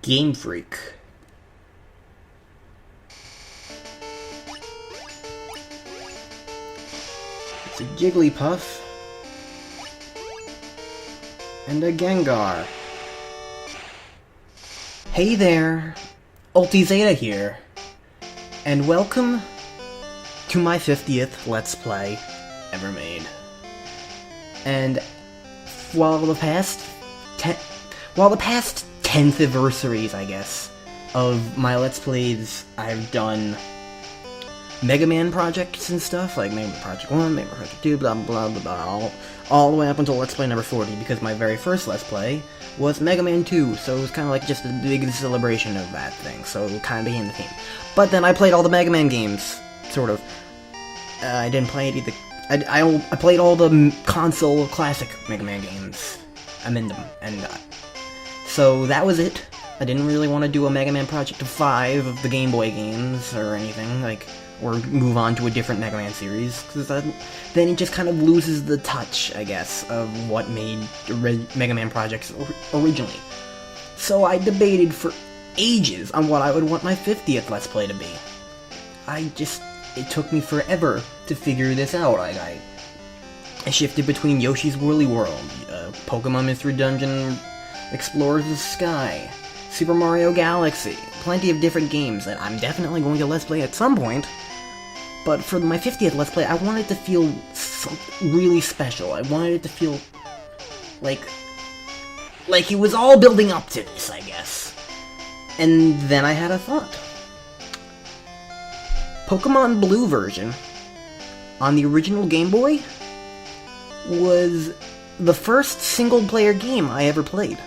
Game Freak. It's a Jigglypuff. And a Gengar. Hey there, Ultizeta here. And welcome to my 50th Let's Play ever made. And while the past 10th anniversaries, I guess, of my Let's Plays, I've done Mega Man projects and stuff, like Mega Man Project 1, Mega Man Project 2, blah blah blah blah, all the way up until Let's Play number 40, because my very first Let's Play was Mega Man 2, so it was kind of like just a big celebration of that thing, so it kind of became the theme. But then I played all the Mega Man games, sort of. I didn't play any of the... I played all the console classic Mega Man games. I'm in them, and so that was it. I didn't really want to do a Mega Man Project 5 of the Game Boy games, or anything, like, or move on to a different Mega Man series, because then it just kind of loses the touch, I guess, of what made Mega Man projects originally. So I debated for ages on what I would want my 50th Let's Play to be. It took me forever to figure this out. I shifted between Yoshi's Woolly World, Pokémon Mystery Dungeon Explorers the Sky, Super Mario Galaxy, plenty of different games that I'm definitely going to Let's Play at some point. But for my 50th Let's Play, I wanted it to feel really special. I wanted it to feel like it was all building up to this, I guess. And then I had a thought. Pokémon Blue version on the original Game Boy was the first single-player game I ever played.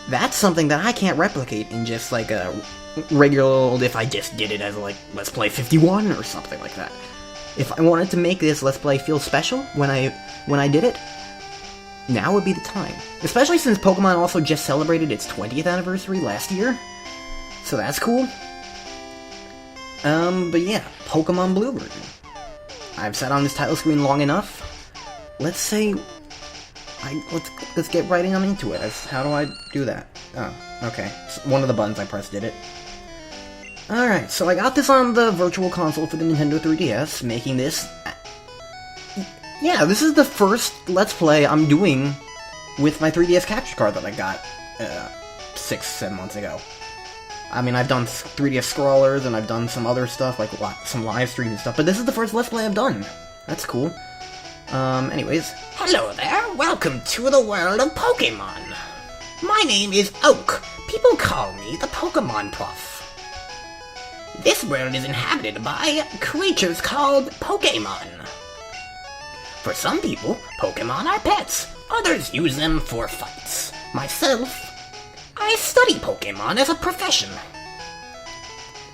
That's something that I can't replicate in just like a regular old, if I just did it as like Let's Play 51 or something like that. If I wanted to make this Let's Play feel special when I did it, now would be the time. Especially since Pokemon also just celebrated its 20th anniversary last year. So that's cool. But yeah, Pokemon Blue version. I've sat on this title screen long enough. Let's get right on into it. How do I do that? Oh, okay. So one of the buttons I pressed did it. Alright, so I got this on the Virtual Console for the Nintendo 3DS, making this... Yeah, this is the first Let's Play I'm doing with my 3DS capture card that I got 6-7 months ago. I mean, I've done 3DS scrollers, and I've done some other stuff, like some live streams and stuff, but this is the first Let's Play I've done. That's cool. Anyways. Hello there, welcome to the world of Pokémon. My name is Oak. People call me the Pokémon Prof. This world is inhabited by creatures called Pokémon. For some people, Pokémon are pets. Others use them for fights. Myself, I study Pokémon as a profession.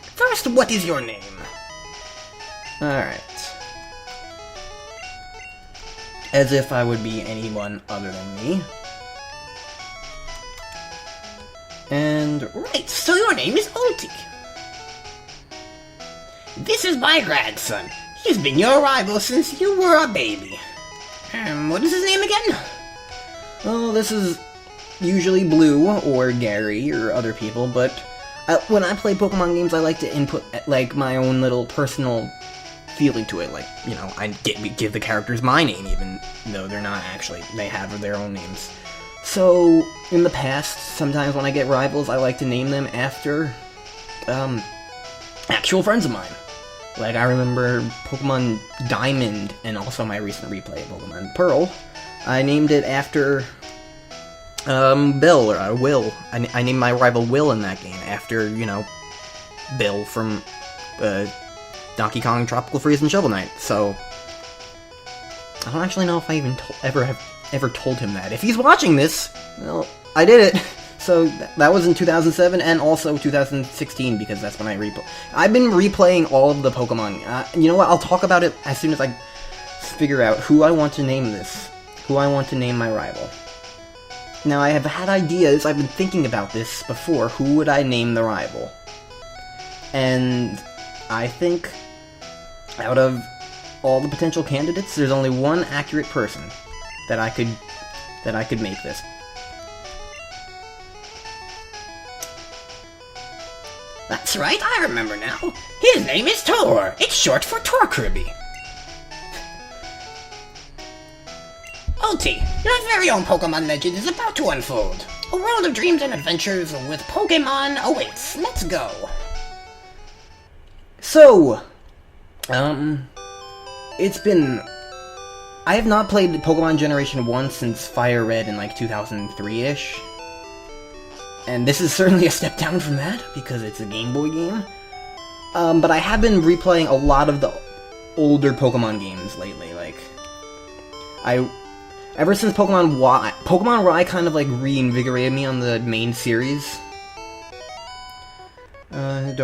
First, what is your name? Alright. As if I would be anyone other than me. And... Right, so your name is Ulti. This is my grandson. He's been your rival since you were a baby. What is his name again? Oh, this is usually Blue, or Gary, or other people, but when I play Pokemon games, I like to input, like, my own little personal feeling to it, like, you know, I give the characters my name, even though they're not actually, they have their own names. So, in the past, sometimes when I get rivals, I like to name them after, actual friends of mine. Like, I remember Pokemon Diamond, and also my recent replay of Pokemon Pearl, I named it after Bill, or Will. I named my rival Will in that game, after, you know, Bill from, Donkey Kong Tropical Freeze and Shovel Knight, so... I don't actually know if I even ever told him that. If he's watching this, well, I did it! So, that was in 2007, and also 2016, because that's when I've been replaying all of the Pokemon. You know what, I'll talk about it as soon as I figure out who I want to name this. Who I want to name my rival. Now, I have had ideas, I've been thinking about this before, who would I name the rival? And I think, out of all the potential candidates, there's only one accurate person that I could make this. That's right, I remember now. His name is Tor. It's short for Tor Kirby. Ulti, your very own Pokemon legend is about to unfold. A world of dreams and adventures with Pokemon awaits. Let's go. So, it's been... I have not played Pokemon Generation 1 since Fire Red in like 2003-ish. And this is certainly a step down from that, because it's a Game Boy game. But I have been replaying a lot of the older Pokemon games lately, like... Ever since Pokemon Y kind of like reinvigorated me on the main series. I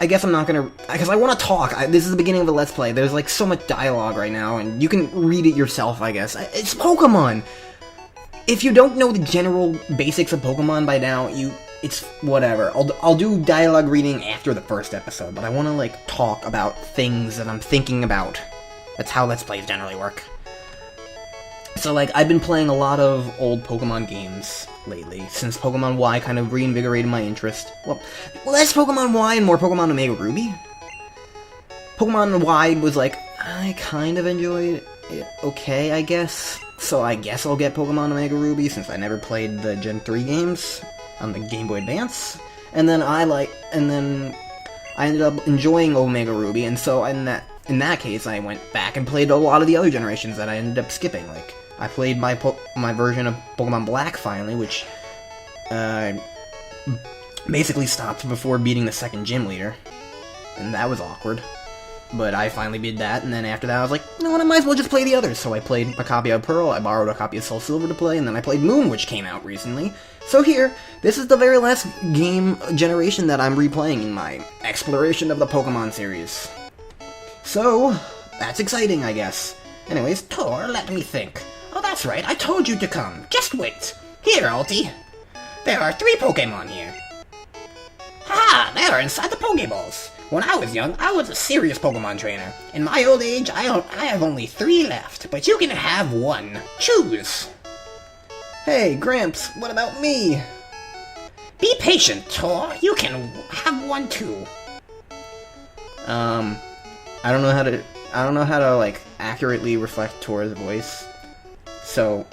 guess I'm not gonna, because I want to talk. This is the beginning of a Let's Play. There's like so much dialogue right now, and you can read it yourself, I guess. It's Pokemon! If you don't know the general basics of Pokemon by now, it's whatever. I'll do dialogue reading after the first episode, but I want to like talk about things that I'm thinking about. That's how Let's Plays generally work. So, like, I've been playing a lot of old Pokemon games lately, since Pokemon Y kind of reinvigorated my interest. Well, less Pokemon Y and more Pokemon Omega Ruby. Pokemon Y was like, I kind of enjoyed it okay, I guess. So I guess I'll get Pokemon Omega Ruby, since I never played the Gen 3 games on the Game Boy Advance. And then I ended up enjoying Omega Ruby, and so in that case, I went back and played a lot of the other generations that I ended up skipping. Like, I played my version of Pokemon Black finally, which basically stopped before beating the second gym leader, and that was awkward. But I finally beat that, and then after that I was like, you know what, I might as well just play the others. So I played a copy of Pearl, I borrowed a copy of Soul Silver to play, and then I played Moon, which came out recently. So here, this is the very last game generation that I'm replaying in my exploration of the Pokemon series. So, that's exciting, I guess. Anyways, Tor, let me think. Oh, that's right, I told you to come. Just wait. Here, Ulti. There are 3 Pokemon here. Ha! They are inside the Pokeballs. When I was young, I was a serious Pokemon trainer. In my old age, I have only 3 left, but you can have 1. Choose. Hey, Gramps, what about me? Be patient, Tor. You can have 1 too. I don't know how to like accurately reflect Tor's voice. So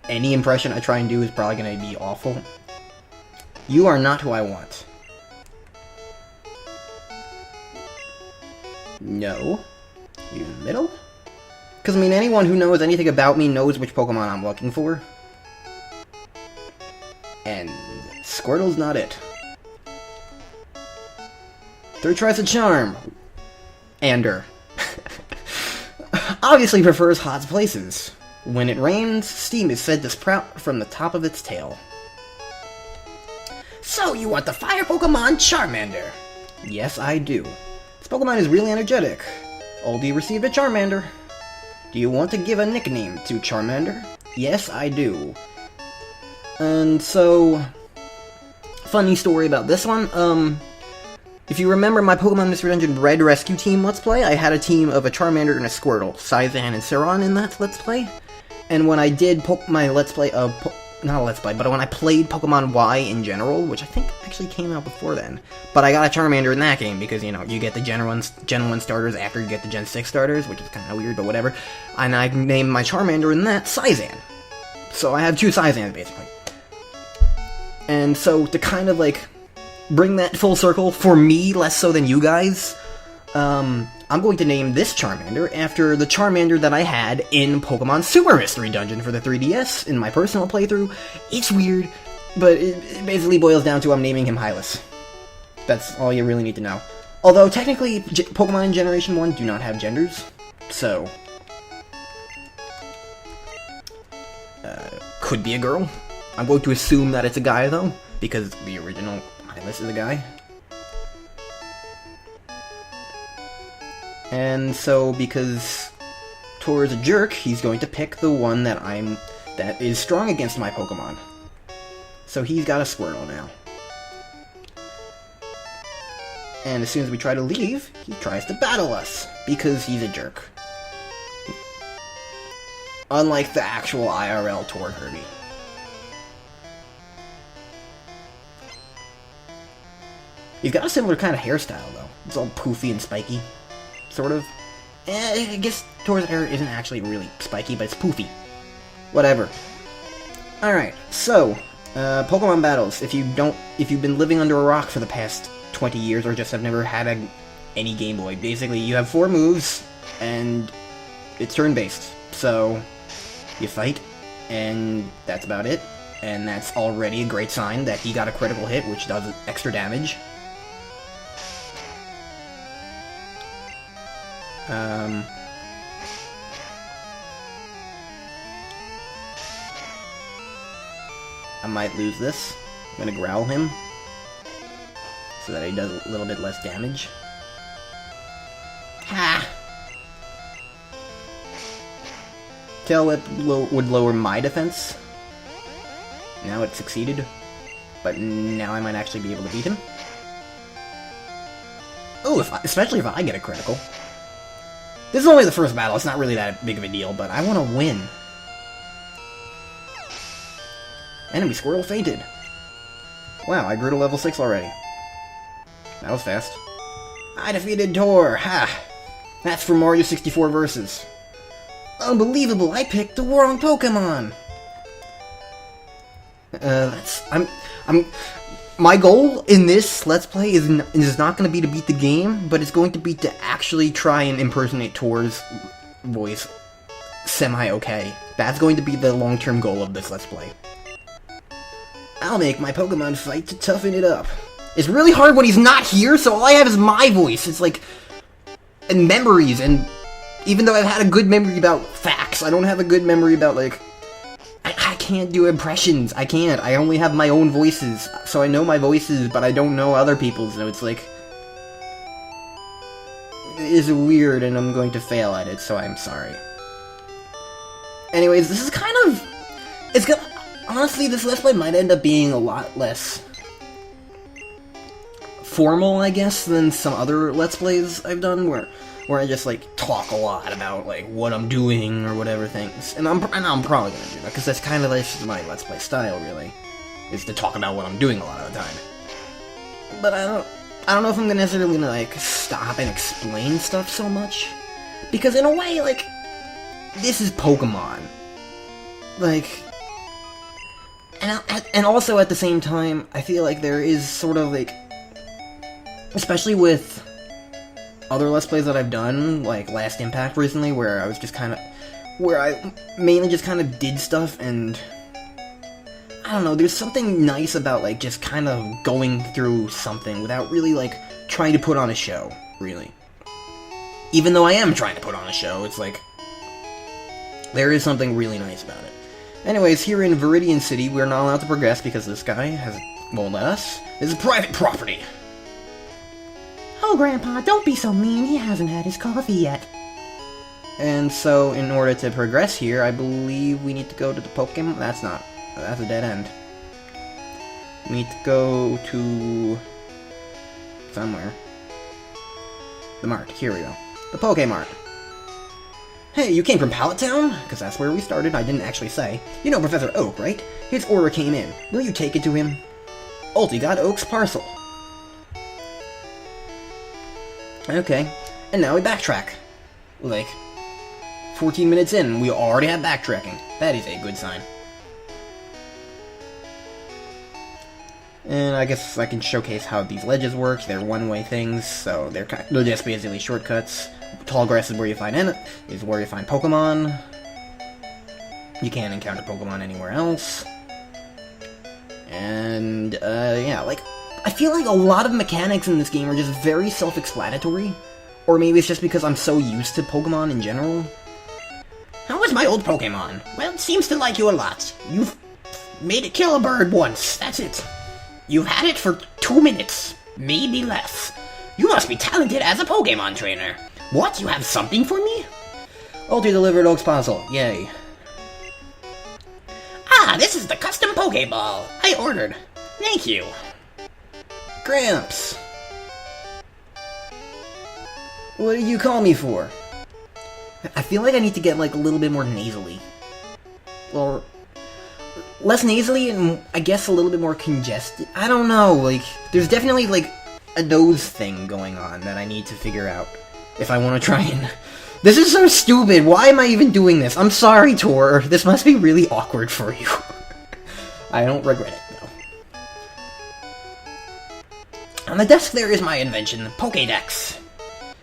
any impression I try and do is probably gonna be awful. You are not who I want. No. You in the middle? Because, I mean, anyone who knows anything about me knows which Pokemon I'm looking for. And Squirtle's not it. Third tries a charm. Ander. Obviously prefers hot places. When it rains, steam is said to sprout from the top of its tail. So you want the fire Pokemon Charmander? Yes, I do. This Pokemon is really energetic. Oldie received a Charmander. Do you want to give a nickname to Charmander? Yes, I do. And so... funny story about this one, if you remember my Pokemon Mystery Dungeon Red Rescue Team Let's Play, I had a team of a Charmander and a Squirtle, Scythan and Ceron in that Let's Play. And when I did my Let's Play of... not a Let's Play, but when I played Pokemon Y in general, which I think actually came out before then, but I got a Charmander in that game, because, you know, you get the Gen 1 starters after you get the Gen 6 starters, which is kind of weird, but whatever. And I named my Charmander in that Scythan. So I have 2 Scythans, basically. And so, to kind of, like, bring that full circle, for me, less so than you guys, I'm going to name this Charmander after the Charmander that I had in Pokemon Super Mystery Dungeon for the 3DS in my personal playthrough. It's weird, but it basically boils down to I'm naming him Hylas. That's all you really need to know. Although, technically, Pokemon in Generation 1 do not have genders, so... could be a girl. I'm going to assume that it's a guy, though, because the original Hylas is a guy. And so, because Tor is a jerk, he's going to pick the one that is strong against my Pokemon. So he's got a Squirtle now. And as soon as we try to leave, he tries to battle us, because he's a jerk. Unlike the actual IRL Tor Kirby. He's got a similar kind of hairstyle, though. It's all poofy and spiky, sort of. I guess Tor's hair isn't actually really spiky, but it's poofy. Whatever. Alright, so, Pokemon battles. If you've been living under a rock for the past 20 years, or just have never had any Game Boy, basically you have 4 moves, and it's turn-based. So, you fight, and that's about it. And that's already a great sign that he got a critical hit, which does extra damage. I might lose this. I'm gonna growl him so that he does a little bit less damage. Ha! Tail Whip would lower my defense. Now it succeeded, but now I might actually be able to beat him. Oh, especially if I get a critical. This is only the first battle, it's not really that big of a deal, but I want to win. Enemy Squirtle fainted. Wow, I grew to level 6 already. That was fast. I defeated Tor! Ha! That's from Mario 64 Versus. Unbelievable, I picked the wrong Pokemon! My goal in this Let's Play is not going to be to beat the game, but it's going to be to actually try and impersonate Tor's voice semi-okay. That's going to be the long-term goal of this Let's Play. I'll make my Pokemon fight to toughen it up. It's really hard when he's not here, so all I have is my voice. It's like... and memories, and even though I've had a good memory about facts, I don't have a good memory about, like... I can't do impressions. I can't. I only have my own voices. So I know my voices, but I don't know other people's, so it's like... it's weird, and I'm going to fail at it, so I'm sorry. Anyways, this is kind of... it's gonna... honestly, this Let's Play might end up being a lot less... formal, I guess, than some other Let's Plays I've done, where I just, like, talk a lot about, like, what I'm doing or whatever things. And I'm probably gonna do that, because that's kind of like my Let's Play style, really, is to talk about what I'm doing a lot of the time. But I don't know if I'm necessarily gonna, like, stop and explain stuff so much. Because in a way, like, this is Pokemon. Like... and also at the same time, I feel like there is sort of, like... especially with other Let's Plays that I've done, like Last Impact recently, where I was just kind of... where I mainly just kind of did stuff, and... I don't know, there's something nice about, like, just kind of going through something without really, like, trying to put on a show, really. Even though I am trying to put on a show, it's like... there is something really nice about it. Anyways, here in Viridian City, we're not allowed to progress because this guy won't let us. This is private property! Oh, Grandpa, don't be so mean. He hasn't had his coffee yet. And so, in order to progress here, I believe we need to go to the Pokemon... that's a dead end. We need to go to... somewhere. The Mart. Here we go. The Pokemart. Hey, you came from Pallet Town? Because that's where we started. I didn't actually say. You know Professor Oak, right? His order came in. Will you take it to him? Ulti got Oak's parcel. Okay, and now we backtrack. Like, 14 minutes in, we already have backtracking. That is a good sign. And I guess I can showcase how these ledges work. They're one-way things, so they're just basically shortcuts. Tall grass is where you find Pokemon. You can't encounter Pokemon anywhere else. And, yeah, like... I feel like a lot of mechanics in this game are just very self-explanatory. Or maybe it's just because I'm so used to Pokemon in general. How is my old Pokemon? Well, it seems to like you a lot. You've made it kill a bird once, that's it. You've had it for 2 minutes, maybe less. You must be talented as a Pokemon trainer. What, you have something for me? Ulti delivered Oak's puzzle, yay. Ah, this is the custom Pokeball I ordered. Thank you. Gramps! What did you call me for? I feel like I need to get, like, a little bit more nasally. Or... less nasally and, I guess, a little bit more congested. I don't know, like, there's definitely, like, a nose thing going on that I need to figure out if I want to try and... This is so stupid! Why am I even doing this? I'm sorry, Tor. This must be really awkward for you. I don't regret it, though. On the desk there is my invention, Pokédex.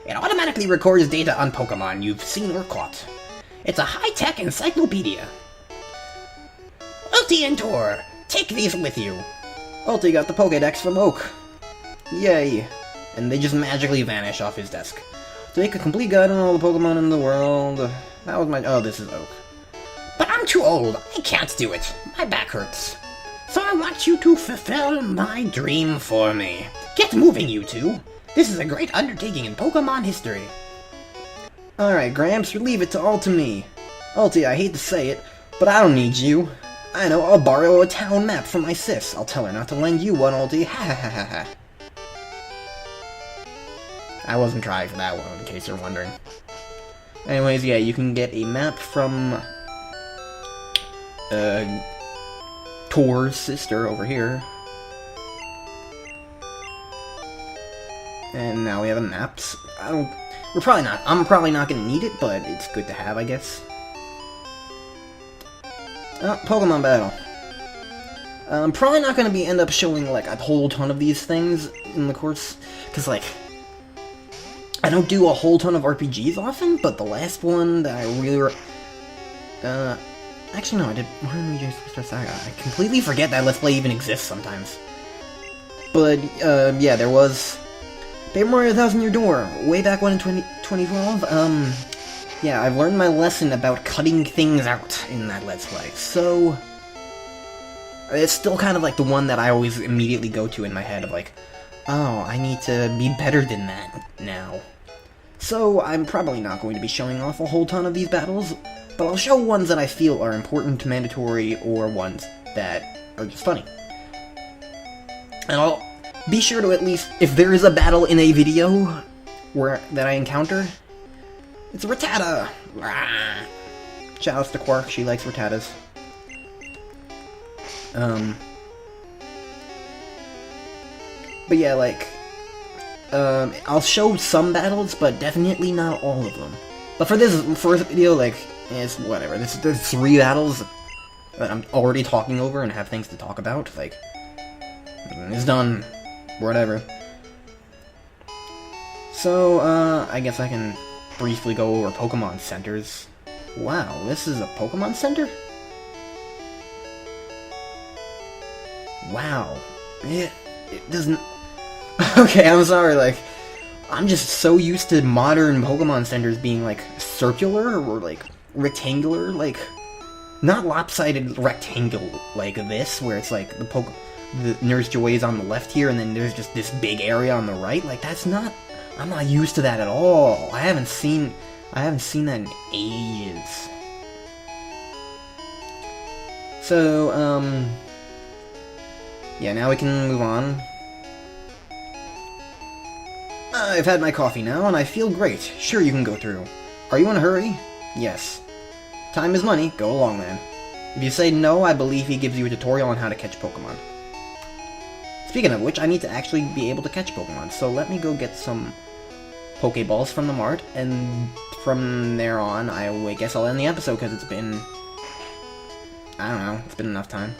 It automatically records data on Pokemon you've seen or caught. It's a high-tech encyclopedia. Ulti and Tor, take these with you. Ulti got the Pokédex from Oak. Yay. And they just magically vanish off his desk. To make a complete guide on all the Pokemon in the world. That was my... Oh, this is Oak. But I'm too old. I can't do it. My back hurts. So I want you to fulfill my dream for me. Get moving, you two. This is a great undertaking in Pokemon history. Alright, Gramps, leave it all to me. Ulti, I hate to say it, but I don't need you. I know, I'll borrow a town map from my sis. I'll tell her not to lend you one, Ulti. Ha ha ha ha ha. I wasn't trying for that one, in case you're wondering. Anyways, yeah, you can get a map from... Tor's sister over here. And now we have a map. I'm probably not gonna need it, but it's good to have, I guess. Oh, Pokemon battle. I'm probably not gonna end up showing, like, a whole ton of these things in the course, because, like, I don't do a whole ton of RPGs often, but the last one that I really... actually, no, I did... I completely forget that Let's Play even exists sometimes. But, yeah, there was... Paper Mario Thousand Year Door, way back when in 2012. Yeah, I've learned my lesson about cutting things out in that Let's Play, so... It's still kind of like the one that I always immediately go to in my head of like, oh, I need to be better than that now. So, I'm probably not going to be showing off a whole ton of these battles, but I'll show ones that I feel are important, mandatory, or ones that are just funny. And I'll be sure to at least, if there is a battle in a video that I encounter, it's a Rattata! Shoutouts to Quark, she likes Rattatas. But yeah, like, I'll show some battles, but definitely not all of them. But for this video, like, it's whatever. There's 3 battles that I'm already talking over and have things to talk about. Like, it's done. Whatever. So, I guess I can briefly go over Pokemon centers. Wow, this is a Pokemon center? Wow. It doesn't... Okay, I'm sorry, like, I'm just so used to modern Pokemon centers being, like, circular or, like, rectangular, like, not lopsided rectangle like this, where it's, like, the Nurse Joy is on the left here, and then there's just this big area on the right. Like, that's not... I'm not used to that at all. I haven't seen that in ages. So, yeah, now we can move on. I've had my coffee now, and I feel great. Sure, you can go through. Are you in a hurry? Yes. Time is money. Go along, then. If you say no, I believe he gives you a tutorial on how to catch Pokemon. Speaking of which, I need to actually be able to catch Pokemon, so let me go get some Pokeballs from the mart, and from there on, I guess I'll end the episode, because it's been... I don't know, it's been enough time.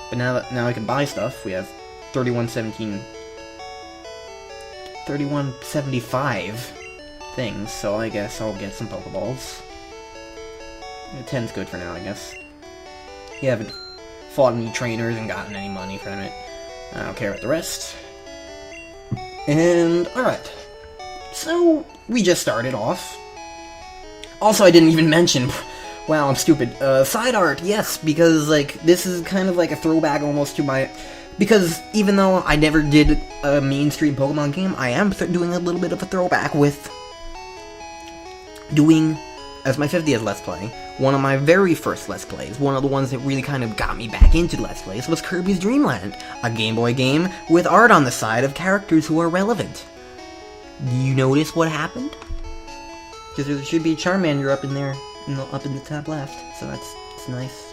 But now I can buy stuff. We have 3175 things, so I guess I'll get some Pokeballs. 10's good for now, I guess. You haven't fought any trainers and gotten any money from it. I don't care about the rest. And, alright. So, we just started off. Also, I didn't even mention... Wow, I'm stupid. Side art, yes, because, like, this is kind of like a throwback almost to my... Because even though I never did a mainstream Pokemon game, I am doing a little bit of a throwback with doing, as my 50th Let's Play, one of my very first Let's Plays, one of the ones that really kind of got me back into Let's Plays, was Kirby's Dream Land, a Game Boy game with art on the side of characters who are relevant. Do you notice what happened? Because there should be a Charmander up in there, up in the top left, so it's nice.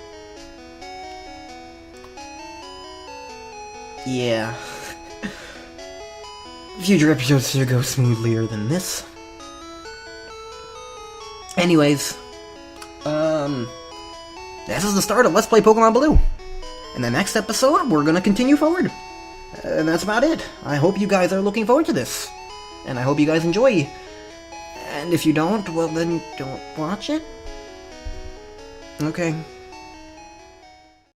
Yeah. future episodes should go smoother than this. Anyways, this is the start of Let's Play Pokemon Blue. In the next episode, we're gonna continue forward. And that's about it. I hope you guys are looking forward to this. And I hope you guys enjoy. And if you don't, well then don't watch it. Okay.